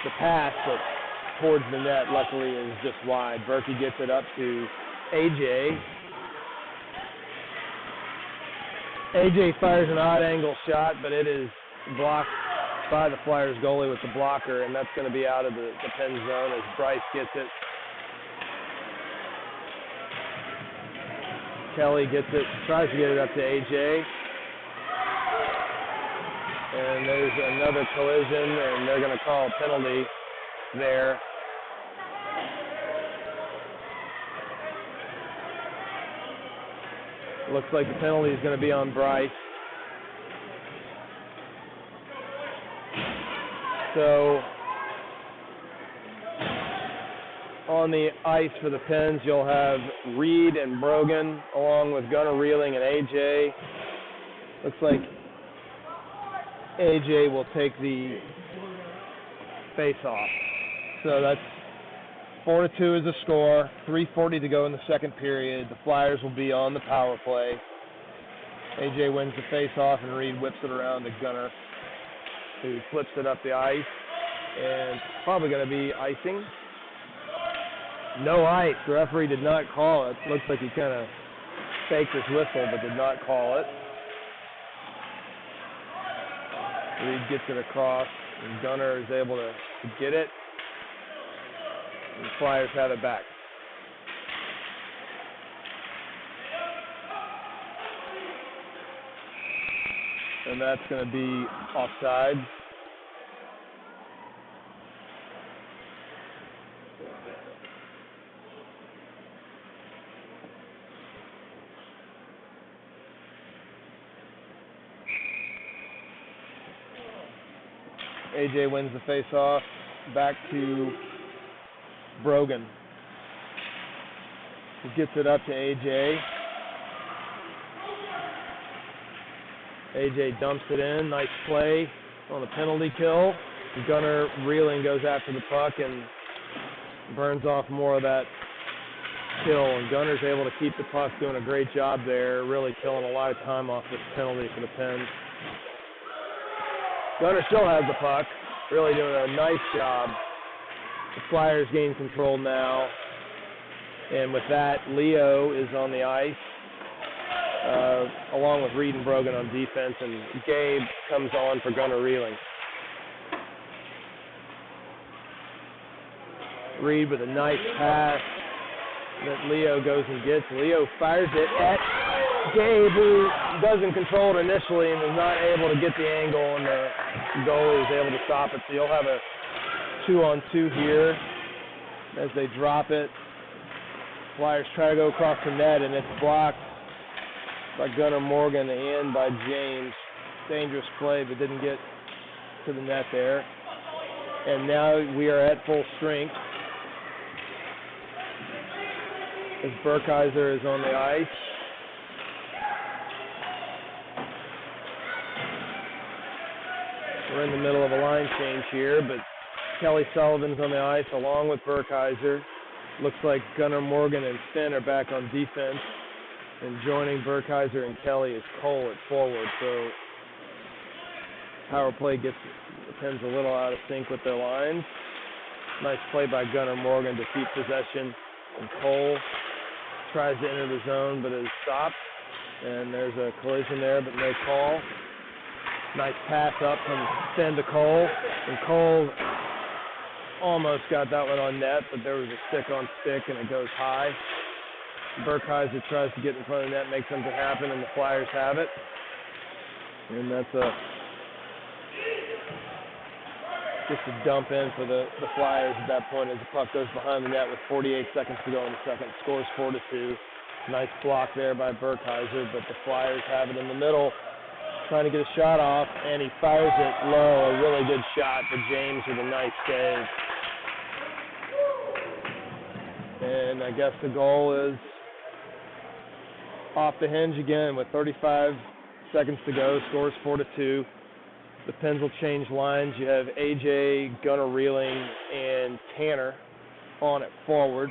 the pass, but towards the net, luckily, it was just wide. Berkey gets it up to AJ. AJ fires an odd angle shot, but it is blocked by the Flyers goalie with the blocker, and that's going to be out of the pen zone as Bryce gets it. Kelly gets it, tries to get it up to AJ. And there's another collision, and they're going to call a penalty there. Looks like the penalty is going to be on Bryce. So on the ice for the Pens, you'll have Reed and Brogan along with Gunnar Reeling and AJ. Looks like AJ will take the face-off. So that's 4-2 is the score, 3:40 to go in the second period. The Flyers will be on the power play. AJ wins the face-off, and Reed whips it around to Gunnar, who flips it up the ice, and probably going to be icing. No ice. The referee did not call it. Looks like he kind of faked his whistle, but did not call it. Reed gets it across, and Gunnar is able to get it. And the Flyers have it back. And that's going to be offside. AJ wins the face-off. Back to Brogan. He gets it up to AJ. AJ dumps it in. Nice play on the penalty kill. Gunnar Reeling goes after the puck and burns off more of that kill. And Gunnar's able to keep the puck, doing a great job there, really killing a lot of time off this penalty for the Pens. Gunnar still has the puck, really doing a nice job. The Flyers gain control now. And with that, Leo is on the ice, along with Reed and Brogan on defense, and Gabe comes on for Gunnar Reeling. Reed with a nice pass that Leo goes and gets. Leo fires it at Gabe, who doesn't control it initially and is not able to get the angle, and the goalie is able to stop it. So you'll have a 2-on-2 here as they drop it. Flyers try to go across the net, and it's blocked by Gunnar Morgan and by James. Dangerous play, but didn't get to the net there. And now we are at full strength as Burkheiser is on the ice. We're in the middle of a line change here, but Kelly Sullivan's on the ice along with Burkheiser. Looks like Gunnar Morgan and Finn are back on defense, and joining Burkheiser and Kelly is Cole at forward. So power play gets the Pens a little out of sync with their lines. Nice play by Gunnar Morgan to keep possession, and Cole tries to enter the zone but is stopped, and there's a collision there but no call. Nice pass up from Finn to Cole, and Cole almost got that one on net, but there was a stick on stick, and it goes high. Burkheiser tries to get in front of the net, make something happen, and the Flyers have it. And that's just a dump in for the Flyers at that point as the puck goes behind the net with 48 seconds to go in the second. Scores 4-2. Nice block there by Burkheiser, but the Flyers have it in the middle, trying to get a shot off, and he fires it low. A really good shot for James with a nice save. And I guess the goal is off the hinge again with 35 seconds to go. Scores 4-2. The Pens will change lines. You have AJ, Gunnar Reeling, and Tanner on at forward.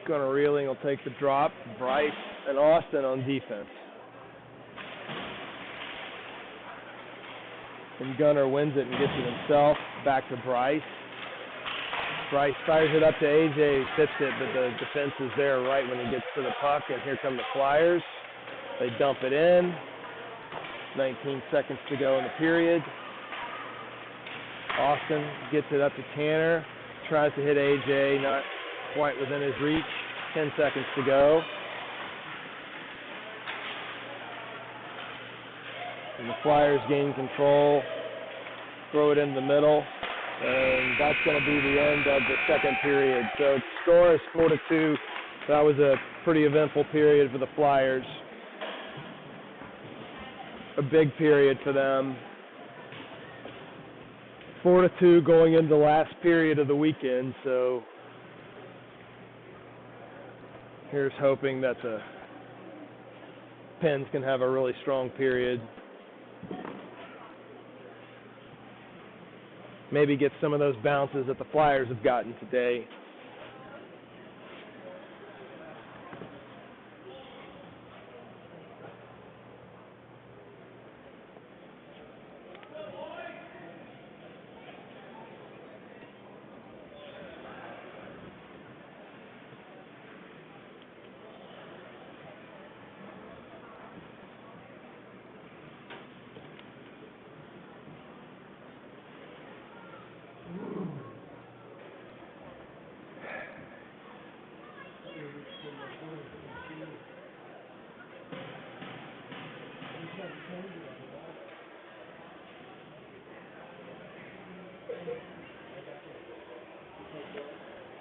Gunnar Reeling will take the drop. Bryce and Austin on defense. And Gunnar wins it and gets it himself. Back to Bryce. Bryce fires it up to AJ, tips it, but the defense is there right when he gets to the puck, and here come the Flyers. They dump it in. 19 seconds to go in the period. Austin gets it up to Tanner, tries to hit AJ, not quite within his reach. 10 seconds to go. And the Flyers gain control, throw it in the middle, and that's going to be the end of the second period. So the score is 4-2. That was a pretty eventful period for the Flyers. A big period for them. 4-2 going into the last period of the weekend. So here's hoping that the Pens can have a really strong period. Maybe get some of those bounces that the Flyers have gotten today.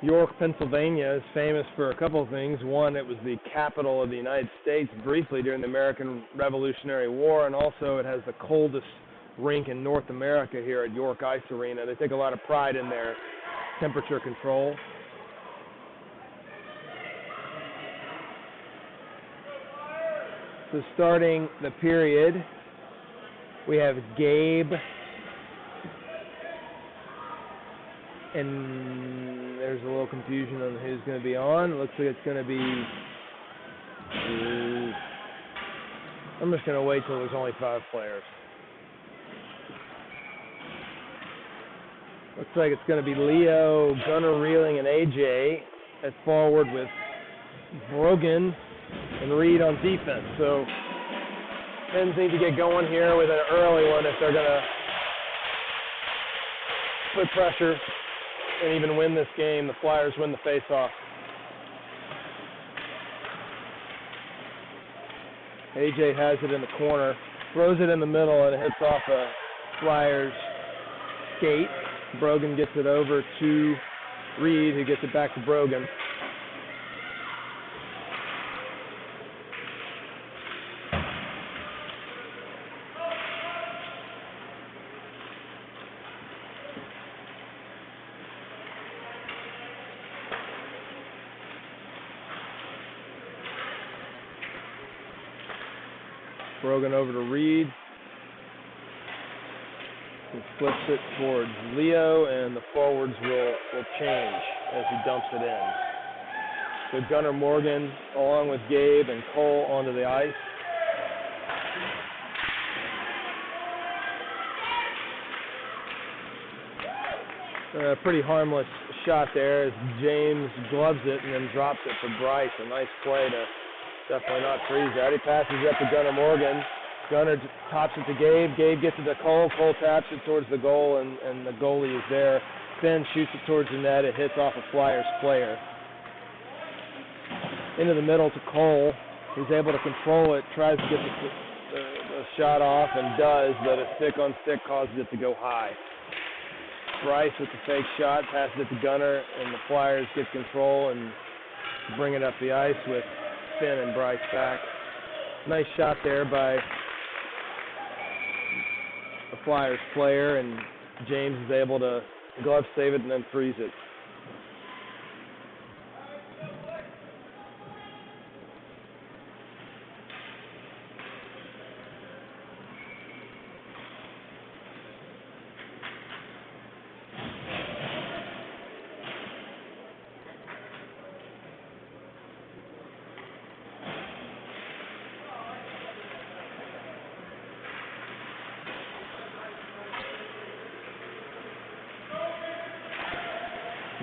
York, Pennsylvania is famous for a couple of things. One, it was the capital of the United States briefly during the American Revolutionary War, and also it has the coldest rink in North America here at York Ice Arena. They take a lot of pride in their temperature control. So starting the period, we have Gabe, and there's a little confusion on who's going to be on. It looks like it's going to be, I'm just going to wait till there's only 5 players. Looks like it's going to be Leo, Gunnar Reeling, and AJ at forward with Brogan and Reed on defense. So Pens need to get going here with an early one if they're going to put pressure and even win this game. The Flyers win the faceoff. AJ has it in the corner, throws it in the middle, and it hits off a Flyers skate. Brogan gets it over to Reed, who gets it back to Brogan. Brogan over to Reed. He flips it towards Leo, and the forwards will change as he dumps it in. So Gunnar Morgan, along with Gabe and Cole, onto the ice. Pretty harmless shot there as James gloves it and then drops it for Bryce. A nice play to definitely not freeze that. He passes it up to Gunnar Morgan. Gunnar tops it to Gabe. Gabe gets it to Cole. Cole taps it towards the goal, and the goalie is there. Finn shoots it towards the net. It hits off a Flyers player. Into the middle to Cole. He's able to control it, tries to get the shot off, and does, but a stick-on-stick causes it to go high. Bryce with the fake shot, passes it to Gunnar, and the Flyers get control and bring it up the ice with Finn and Bryce back. Nice shot there by the Flyers player, and James is able to glove save it and then freeze it.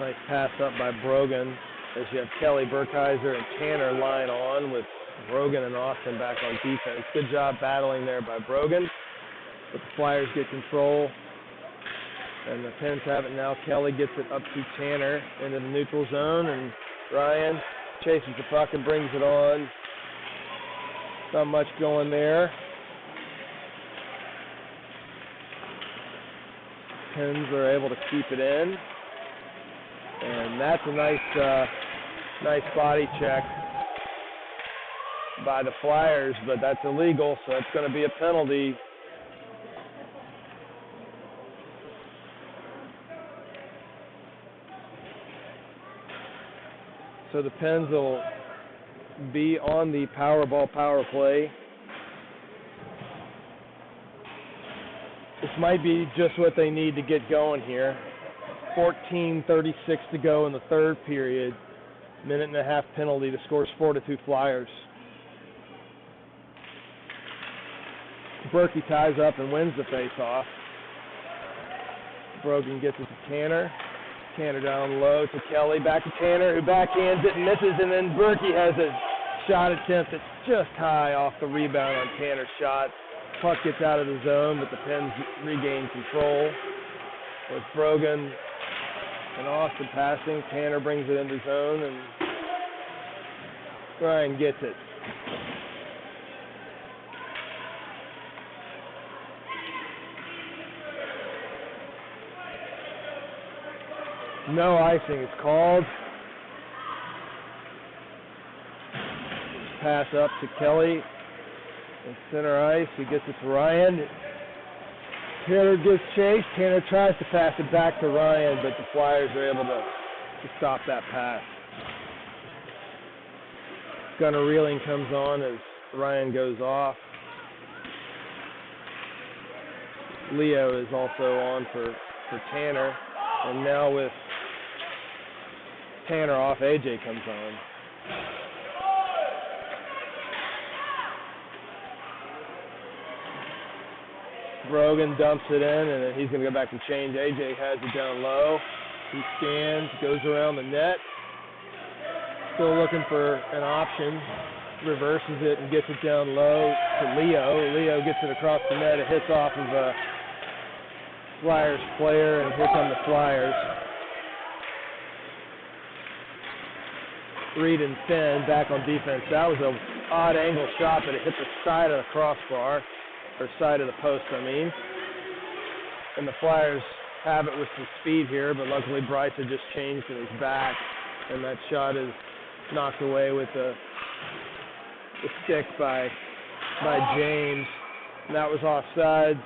Nice pass up by Brogan as you have Kelly, Burkheiser, and Tanner line on with Brogan and Austin back on defense. Good job battling there by Brogan. But the Flyers get control. And the Pens have it now. Kelly gets it up to Tanner into the neutral zone. And Ryan chases the puck and brings it on. Not much going there. Pens are able to keep it in. And that's a nice body check by the Flyers, but that's illegal, so it's going to be a penalty. So the Pens will be on the Powerball power play. This might be just what they need to get going here. 14:36 to go in the third period. Minute and a half penalty. The score's 4-2 Flyers. Berkey ties up and wins the face-off. Brogan gets it to Tanner. Tanner down low to Kelly. Back to Tanner, who backhands it and misses, and then Berkey has a shot attempt that's just high off the rebound on Tanner's shot. Puck gets out of the zone, but the Pens regain control. With Brogan and Austin passing, Tanner brings it into zone, and Ryan gets it. No icing is called. Pass up to Kelly in center ice. He gets it to Ryan. Tanner gets chased. Tanner tries to pass it back to Ryan, but the Flyers are able to stop that pass. Gunnar Reeling comes on as Ryan goes off. Leo is also on for Tanner. And now with Tanner off, AJ comes on. Brogan dumps it in, and then he's going to go back and change. AJ has it down low. He scans, goes around the net. Still looking for an option. Reverses it and gets it down low to Leo. Leo gets it across the net. It hits off of a Flyers player, and here come the Flyers. Reed and Finn back on defense. That was an odd angle shot, but it hit the side of the crossbar, or side of the post, I mean. And the Flyers have it with some speed here, but luckily Bryce had just changed in his back, and that shot is knocked away with the stick by James. And that was offside.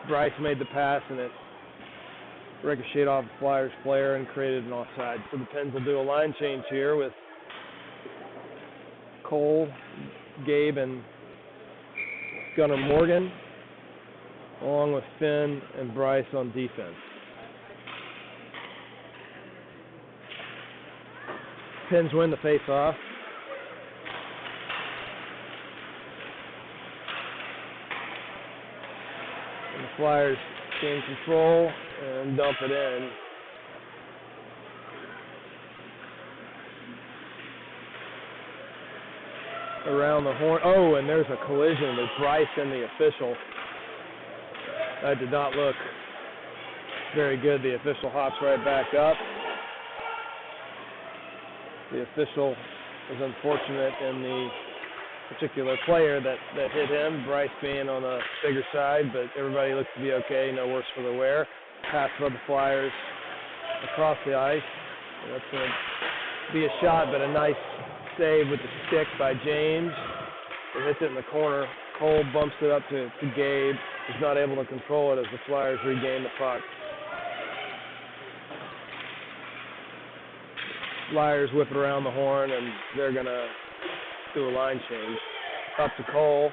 Bryce made the pass, and it ricocheted off the Flyers player and created an offside. So the Pens will do a line change here with Cole, Gabe, and Gunnar Morgan, along with Finn and Bryce on defense. Pens win the face-off. And the Flyers gain control and dump it in. Around the horn. Oh, and there's a collision with Bryce and the official. That did not look very good. The official hops right back up. The official was unfortunate in the particular player that hit him, Bryce being on the bigger side, but everybody looks to be okay, no worse for the wear. Pass for the Flyers across the ice. And that's going to be a shot, but a nice save with the stick by James. It hits it in the corner. Cole bumps it up to Gabe. He's not able to control it as the Flyers regain the puck. Flyers whip it around the horn, and they're going to do a line change. Up to Cole,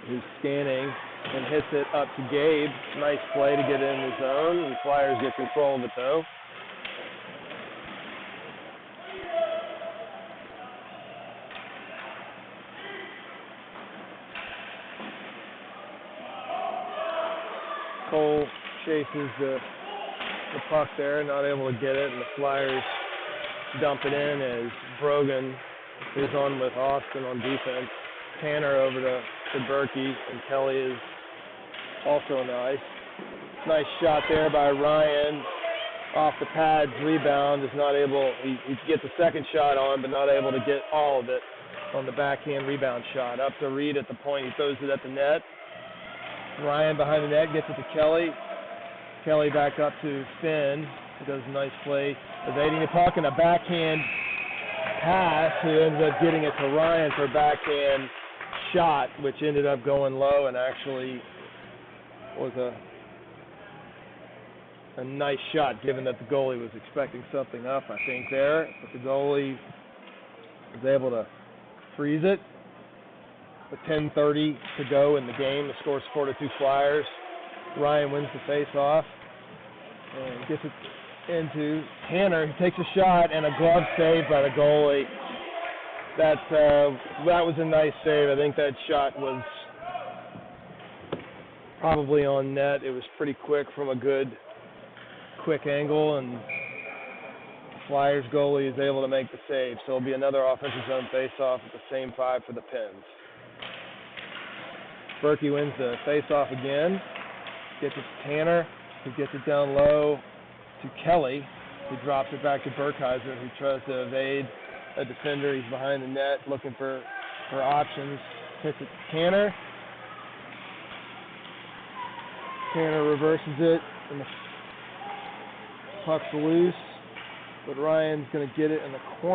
who's scanning and hits it up to Gabe. Nice play to get in the zone, and the Flyers get control of it though. Cole chases the the puck there, not able to get it, and the Flyers dump it in as Brogan is on with Austin on defense. Tanner over to Berkey, and Kelly is also on the ice. Nice shot there by Ryan. Off the pads, rebound, is not able, he gets a second shot on, but not able to get all of it on the backhand rebound shot. Up to Reed at the point, he throws it at the net. Ryan behind the net, gets it to Kelly. Kelly back up to Finn, who does a nice play, evading the puck, and a backhand pass, who ends up getting it to Ryan for a backhand shot, which ended up going low and actually was a nice shot, given that the goalie was expecting something up, I think, there. But the goalie was able to freeze it. With 10:30 to go in the game, the score's 4-2 Flyers. Ryan wins the face-off and gets it into Tanner, who takes a shot, and a glove save by the goalie. That was a nice save. I think that shot was probably on net. It was pretty quick from a quick angle, and the Flyers goalie is able to make the save. So it'll be another offensive zone face-off at the same 5 for the Pens. Berkey wins the face-off again. Gets it to Tanner, who gets it down low to Kelly, who drops it back to Burkheiser, who tries to evade a defender. He's behind the net looking for options. Hits it to Tanner. Tanner reverses it, and the puck's loose, but Ryan's going to get it in the corner.